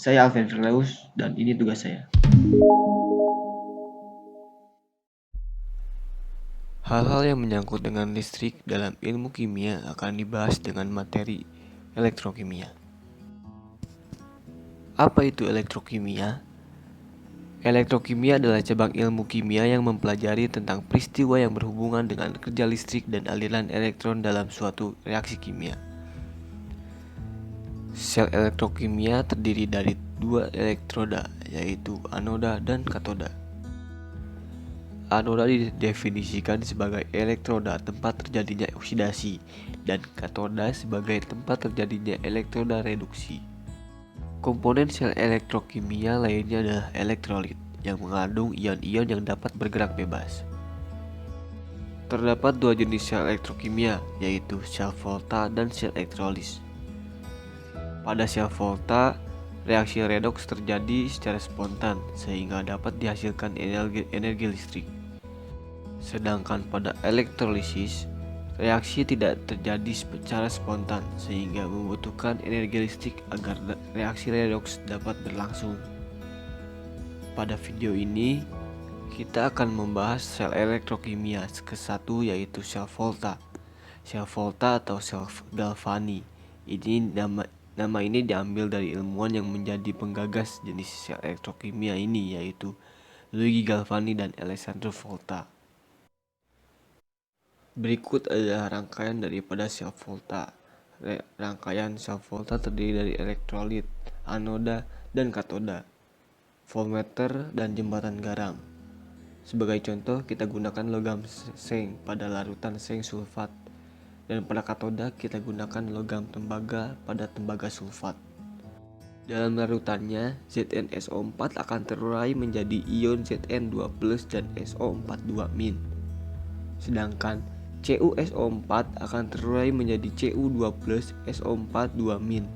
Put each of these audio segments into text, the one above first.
Saya Alvin Firdaus dan ini tugas saya. Hal-hal yang menyangkut dengan listrik dalam ilmu kimia akan dibahas dengan materi elektrokimia. Apa itu elektrokimia? Elektrokimia adalah cabang ilmu kimia yang mempelajari tentang peristiwa yang berhubungan dengan kerja listrik dan aliran elektron dalam suatu reaksi kimia. Sel elektrokimia terdiri dari dua elektroda, yaitu anoda dan katoda. Anoda didefinisikan sebagai elektroda tempat terjadinya oksidasi dan katoda sebagai tempat terjadinya elektroda reduksi. Komponen sel elektrokimia lainnya adalah elektrolit yang mengandung ion-ion yang dapat bergerak bebas. Terdapat dua jenis sel elektrokimia, yaitu sel volta dan sel elektrolis. Pada sel volta, reaksi redoks terjadi secara spontan sehingga dapat dihasilkan energi listrik. Sedangkan pada elektrolisis, reaksi tidak terjadi secara spontan sehingga membutuhkan energi listrik agar reaksi redoks dapat berlangsung. Pada video ini, kita akan membahas sel elektrokimia ke-1 yaitu sel volta. Sel volta atau sel Galvani. Nama ini diambil dari ilmuwan yang menjadi penggagas jenis sel elektrokimia ini yaitu Luigi Galvani dan Alessandro Volta. Berikut adalah rangkaian daripada sel volta. Rangkaian sel volta terdiri dari elektrolit, anoda, dan katoda, voltmeter, dan jembatan garam. Sebagai contoh, kita gunakan logam seng pada larutan seng sulfat, dan pada katoda kita gunakan logam tembaga pada tembaga sulfat. Dalam larutannya, ZnSO4 akan terurai menjadi ion Zn2+ dan SO42-. Sedangkan CuSO4 akan terurai menjadi Cu2+ SO42-.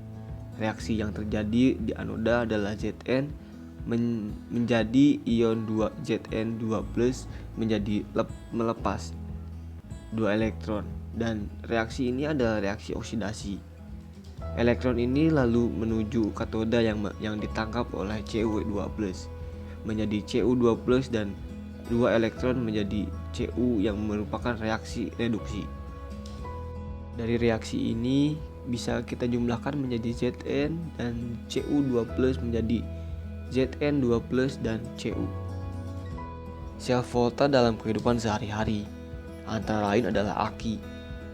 Reaksi yang terjadi di anoda adalah Zn menjadi ion Zn2+ menjadi melepas 2 elektron, dan reaksi ini adalah reaksi oksidasi. Elektron ini lalu menuju katoda yang ditangkap oleh Cu2+ menjadi Cu2+ dan 2 elektron menjadi Cu yang merupakan reaksi reduksi. Dari reaksi ini bisa kita jumlahkan menjadi Zn dan Cu2+ menjadi Zn2+ dan Cu. Sel volta dalam kehidupan sehari-hari antara lain adalah aki.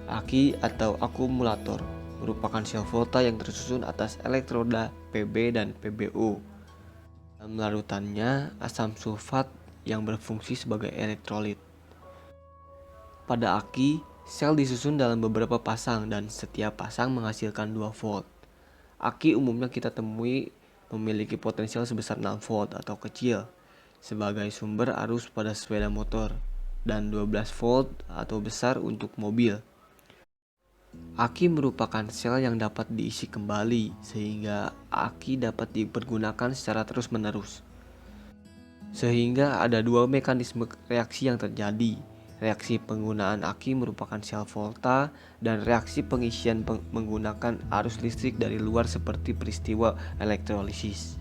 Aki atau akumulator merupakan sel volta yang tersusun atas elektroda Pb dan Pbo. Dalam larutannya asam sulfat yang berfungsi sebagai elektrolit. Pada aki, sel disusun dalam beberapa pasang dan setiap pasang menghasilkan 2 volt. Aki umumnya kita temui memiliki potensial sebesar 6 volt atau kecil sebagai sumber arus pada sepeda motor dan 12 volt atau besar untuk mobil. Aki merupakan sel yang dapat diisi kembali sehingga aki dapat dipergunakan secara terus-menerus. Sehingga ada dua mekanisme reaksi yang terjadi. Reaksi penggunaan aki merupakan sel volta dan reaksi pengisian menggunakan arus listrik dari luar seperti peristiwa elektrolisis.